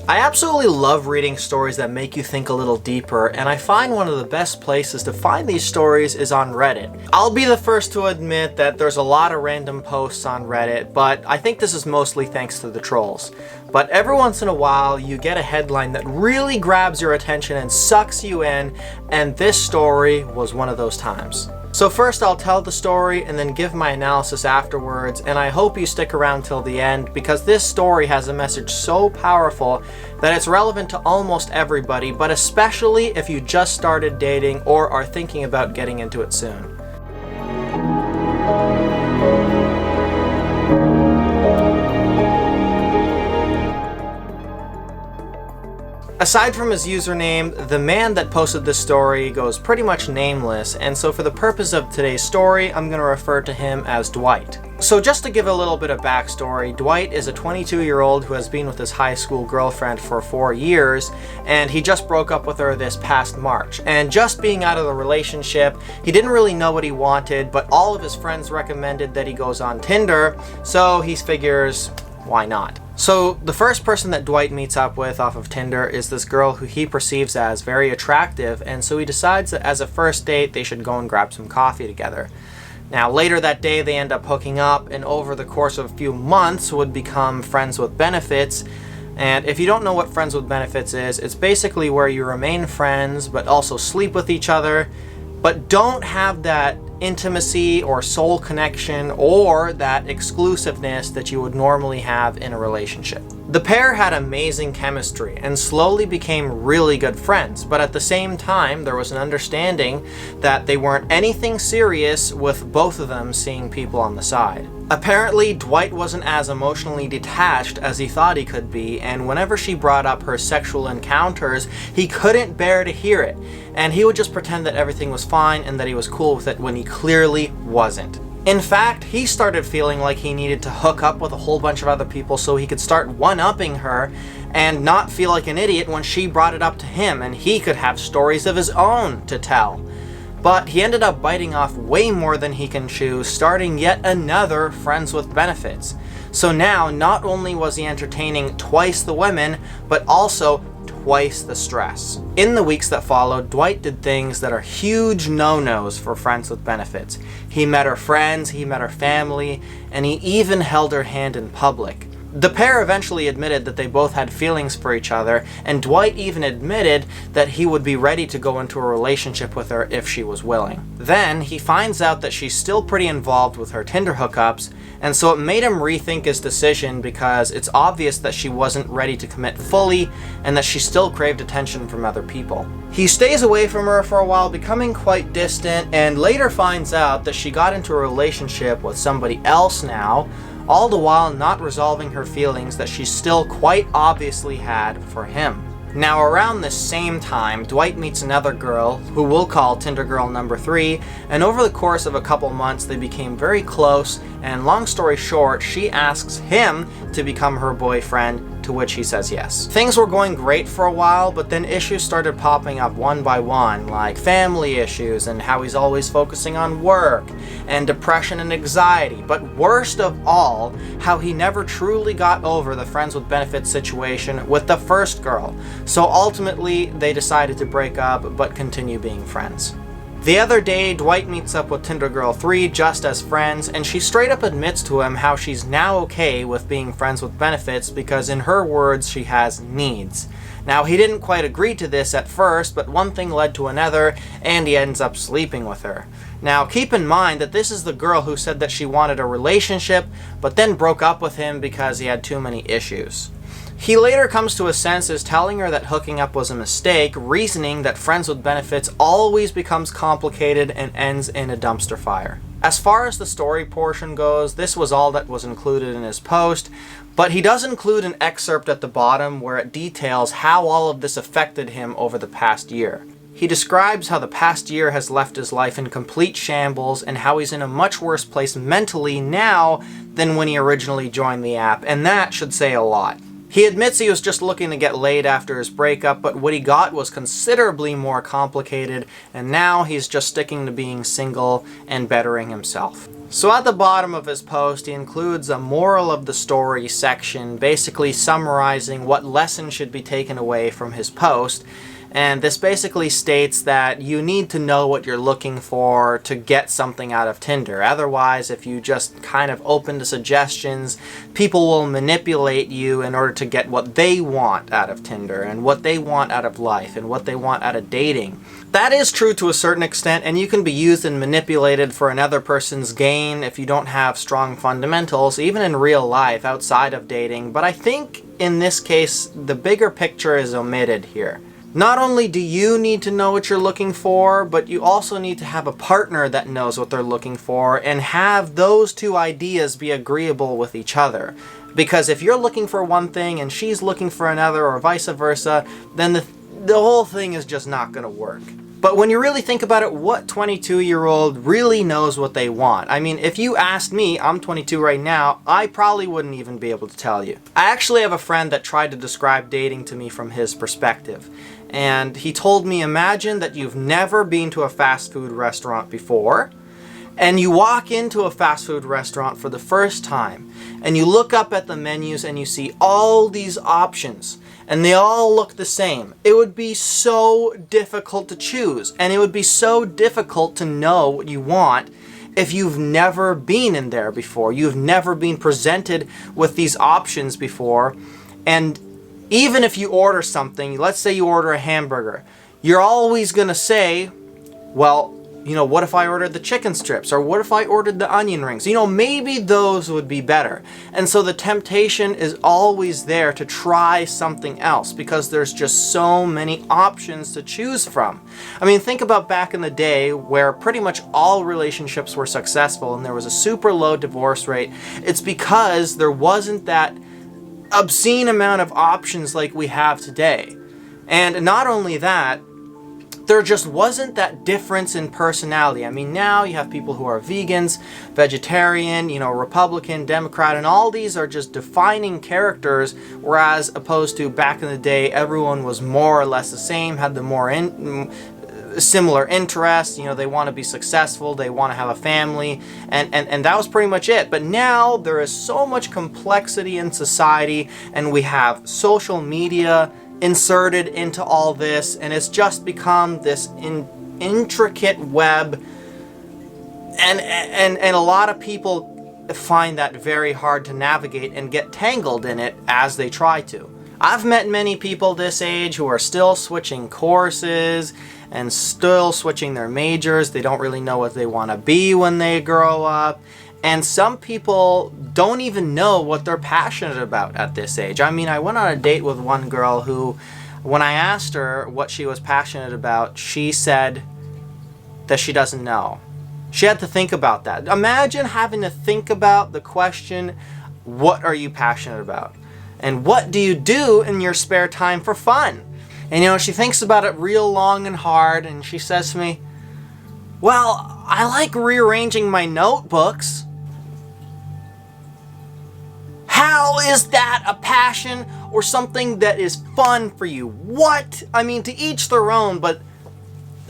I absolutely love reading stories that make you think a little deeper, and I find one of the best places to find these stories is on Reddit. I'll be the first to admit that there's a lot of random posts on Reddit, but I think this is mostly thanks to the trolls. But every once in a while, you get a headline that really grabs your attention and sucks you in, and this story was one of those times. So first I'll tell the story and then give my analysis afterwards, and I hope you stick around till the end because this story has a message so powerful that it's relevant to almost everybody, but especially if you just started dating or are thinking about getting into it soon. Aside from his username, the man that posted this story goes pretty much nameless, and so for the purpose of today's story, I'm going to refer to him as Dwight. So just to give a little bit of backstory, Dwight is a 22-year-old who has been with his high school girlfriend for 4 years, and he just broke up with her this past March. And just being out of the relationship, he didn't really know what he wanted, but all of his friends recommended that he goes on Tinder, so he figures, why not? So the first person that Dwight meets up with off of Tinder is this girl who he perceives as very attractive, and so he decides that as a first date they should go and grab some coffee together. Now later that day they end up hooking up, and over the course of a few months would become friends with benefits. And if you don't know what friends with benefits is, it's basically where you remain friends but also sleep with each other, but don't have that intimacy or soul connection or that exclusiveness that you would normally have in a relationship. The pair had amazing chemistry and slowly became really good friends, but at the same time there was an understanding that they weren't anything serious, with both of them seeing people on the side. Apparently, Dwight wasn't as emotionally detached as he thought he could be, and whenever she brought up her sexual encounters, he couldn't bear to hear it, and he would just pretend that everything was fine and that he was cool with it when he clearly wasn't. In fact, he started feeling like he needed to hook up with a whole bunch of other people so he could start one-upping her and not feel like an idiot when she brought it up to him, and he could have stories of his own to tell. But he ended up biting off way more than he can chew, starting yet another friends with benefits. So now, not only was he entertaining twice the women, but also twice the stress. In the weeks that followed, Dwight did things that are huge no-nos for friends with benefits. He met her friends, he met her family, and he even held her hand in public. The pair eventually admitted that they both had feelings for each other, and Dwight even admitted that he would be ready to go into a relationship with her if she was willing. Then, he finds out that she's still pretty involved with her Tinder hookups, and so it made him rethink his decision because it's obvious that she wasn't ready to commit fully and that she still craved attention from other people. He stays away from her for a while, becoming quite distant, and later finds out that she got into a relationship with somebody else now, all the while not resolving her feelings that she still quite obviously had for him. Now around this same time, Dwight meets another girl, who we'll call Tinder girl number 3, and over the course of a couple months they became very close, and long story short, she asks him to become her boyfriend, to which he says yes. Things were going great for a while, but then issues started popping up one by one, like family issues and how he's always focusing on work, and depression and anxiety, but worst of all, how he never truly got over the friends with benefits situation with the first girl. So ultimately, they decided to break up, but continue being friends. The other day, Dwight meets up with Tinder Girl 3 just as friends, and she straight up admits to him how she's now okay with being friends with benefits because, in her words, she has needs. Now, he didn't quite agree to this at first, but one thing led to another, and he ends up sleeping with her. Now, keep in mind that this is the girl who said that she wanted a relationship, but then broke up with him because he had too many issues. He later comes to his senses, telling her that hooking up was a mistake, reasoning that friends with benefits always becomes complicated and ends in a dumpster fire. As far as the story portion goes, this was all that was included in his post, but he does include an excerpt at the bottom where it details how all of this affected him over the past year. He describes how the past year has left his life in complete shambles and how he's in a much worse place mentally now than when he originally joined the app, and that should say a lot. He admits he was just looking to get laid after his breakup, but what he got was considerably more complicated, and now he's just sticking to being single and bettering himself. So at the bottom of his post, he includes a moral of the story section, basically summarizing what lesson should be taken away from his post. And this basically states that you need to know what you're looking for to get something out of Tinder. Otherwise, if you just kind of open to suggestions, people will manipulate you in order to get what they want out of Tinder and what they want out of life and what they want out of dating. That is true to a certain extent, and you can be used and manipulated for another person's gain if you don't have strong fundamentals, even in real life outside of dating. But I think in this case, the bigger picture is omitted here. Not only do you need to know what you're looking for, but you also need to have a partner that knows what they're looking for and have those two ideas be agreeable with each other. Because if you're looking for one thing and she's looking for another or vice versa, then the whole thing is just not going to work. But when you really think about it, what 22-year-old really knows what they want? I mean, if you asked me, I'm 22 right now, I probably wouldn't even be able to tell you. I actually have a friend that tried to describe dating to me from his perspective. And he told me, imagine that you've never been to a fast food restaurant before, and you walk into a fast food restaurant for the first time, and you look up at the menus and you see all these options, and they all look the same. It would be so difficult to choose, and it would be so difficult to know what you want if you've never been in there before. You've never been presented with these options before, and even if you order something, let's say you order a hamburger, you're always going to say, well, you know, what if I ordered the chicken strips? Or what if I ordered the onion rings? You know, maybe those would be better. And so the temptation is always there to try something else because there's just so many options to choose from. I mean, think about back in the day where pretty much all relationships were successful and there was a super low divorce rate. It's because there wasn't that obscene amount of options like we have today. And not only that, there just wasn't that difference in personality. I mean, now you have people who are vegans, vegetarian, you know, Republican, Democrat, and all these are just defining characters, whereas opposed to back in the day, everyone was more or less the same, had the more similar interests, you know, they want to be successful, they want to have a family, and that was pretty much it. But now there is so much complexity in society, and we have social media inserted into all this, and it's just become this intricate web, and a lot of people find that very hard to navigate and get tangled in it as they try to. I've met many people this age who are still switching courses and still switching their majors. They don't really know what they want to be when they grow up. And some people don't even know what they're passionate about at this age. I mean, I went on a date with one girl who, when I asked her what she was passionate about, she said that she doesn't know. She had to think about that. Imagine having to think about the question, what are you passionate about? And what do you do in your spare time for fun? And you know, she thinks about it real long and hard, and she says to me, well, I like rearranging my notebooks. How is that a passion or something that is fun for you? What? I mean, to each their own, but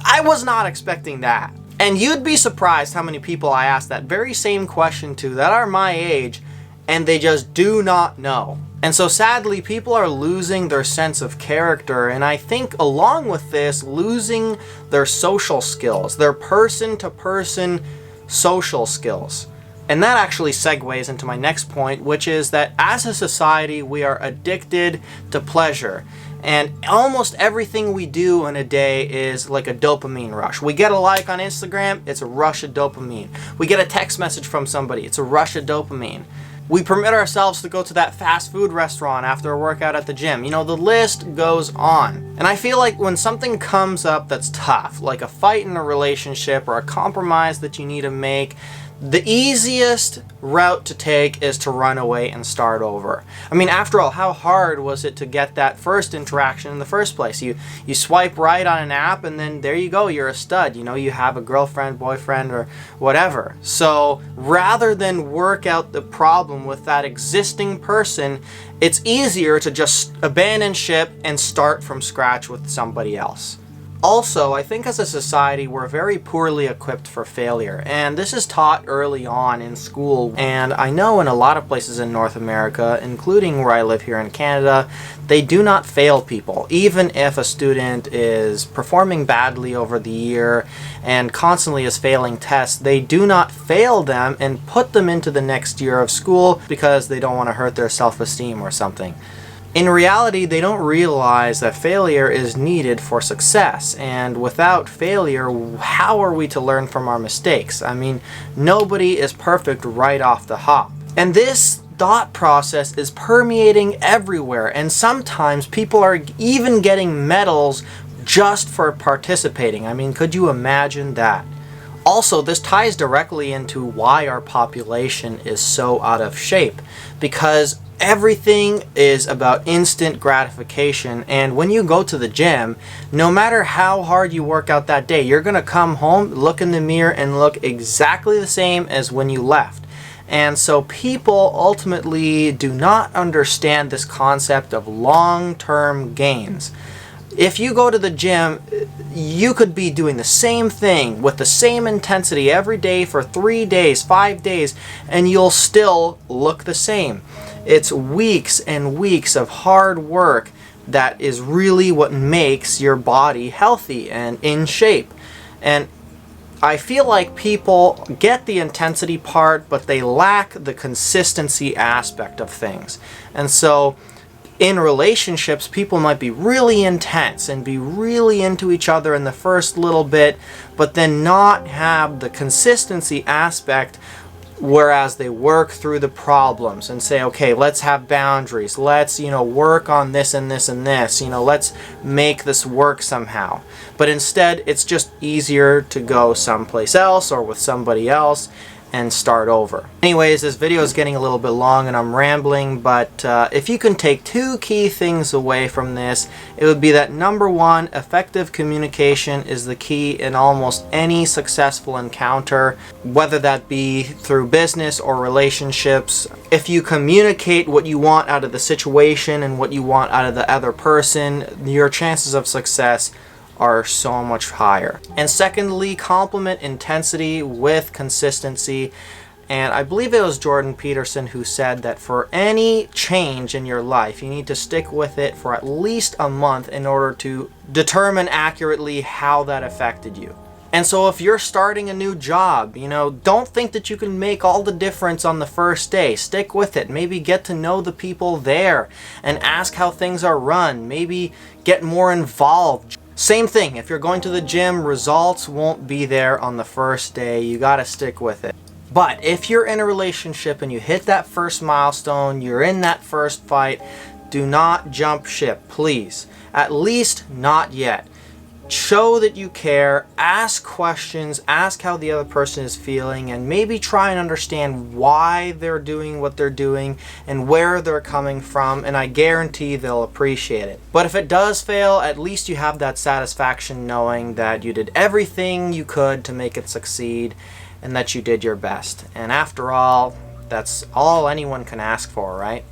I was not expecting that. And you'd be surprised how many people I ask that very same question to that are my age, and they just do not know. And so sadly, people are losing their sense of character, and I think along with this, losing their social skills, their person-to-person social skills. And that actually segues into my next point, which is that as a society, we are addicted to pleasure. And almost everything we do in a day is like a dopamine rush. We get a like on Instagram, it's a rush of dopamine. We get a text message from somebody, it's a rush of dopamine. We permit ourselves to go to that fast food restaurant after a workout at the gym. You know, the list goes on. And I feel like when something comes up that's tough, like a fight in a relationship or a compromise that you need to make, The easiest route to take is to run away and start over. I mean, after all, how hard was it to get that first interaction in the first place? You swipe right on an app and then there you go, you're a stud. You know, you have a girlfriend, boyfriend, or whatever. So rather than work out the problem with that existing person, it's easier to just abandon ship and start from scratch with somebody else. Also, I think as a society, we're very poorly equipped for failure, and this is taught early on in school. And I know in a lot of places in North America, including where I live here in Canada, they do not fail people. Even if a student is performing badly over the year and constantly is failing tests, they do not fail them and put them into the next year of school because they don't want to hurt their self-esteem or something. In reality, they don't realize that failure is needed for success, and without failure, how are we to learn from our mistakes? I mean, nobody is perfect right off the hop. And this thought process is permeating everywhere, and sometimes people are even getting medals just for participating. I mean, could you imagine that? Also, this ties directly into why our population is so out of shape, because everything is about instant gratification, and when you go to the gym, no matter how hard you work out that day, you're going to come home, look in the mirror, and look exactly the same as when you left. And so people ultimately do not understand this concept of long-term gains. If you go to the gym, you could be doing the same thing with the same intensity every day for 3 days, 5 days, and you'll still look the same. It's weeks and weeks of hard work that is really what makes your body healthy and in shape. And I feel like people get the intensity part, but they lack the consistency aspect of things. And so in relationships, people might be really intense and be really into each other in the first little bit, but then not have the consistency aspect, whereas they work through the problems and say, okay, let's have boundaries. Let's, work on this and this and this. Let's make this work somehow. But instead, it's just easier to go someplace else or with somebody else and start over. Anyways, this video is getting a little bit long and I'm rambling, but if you can take 2 key things away from this, it would be that number 1, effective communication is the key in almost any successful encounter, whether that be through business or relationships. If you communicate what you want out of the situation and what you want out of the other person, your chances of success are so much higher. And secondly, complement intensity with consistency. And I believe it was Jordan Peterson who said that for any change in your life, you need to stick with it for at least a month in order to determine accurately how that affected you. And so if you're starting a new job, don't think that you can make all the difference on the first day. Stick with it. Maybe get to know the people there and ask how things are run. Maybe get more involved. Same thing, if you're going to the gym, results won't be there on the first day. You gotta stick with it. But if you're in a relationship and you hit that first milestone, you're in that first fight, do not jump ship, please. At least not yet. Show that you care, ask questions, ask how the other person is feeling, and maybe try and understand why they're doing what they're doing and where they're coming from, and I guarantee they'll appreciate it. But if it does fail, at least you have that satisfaction knowing that you did everything you could to make it succeed and that you did your best. And after all, that's all anyone can ask for, right?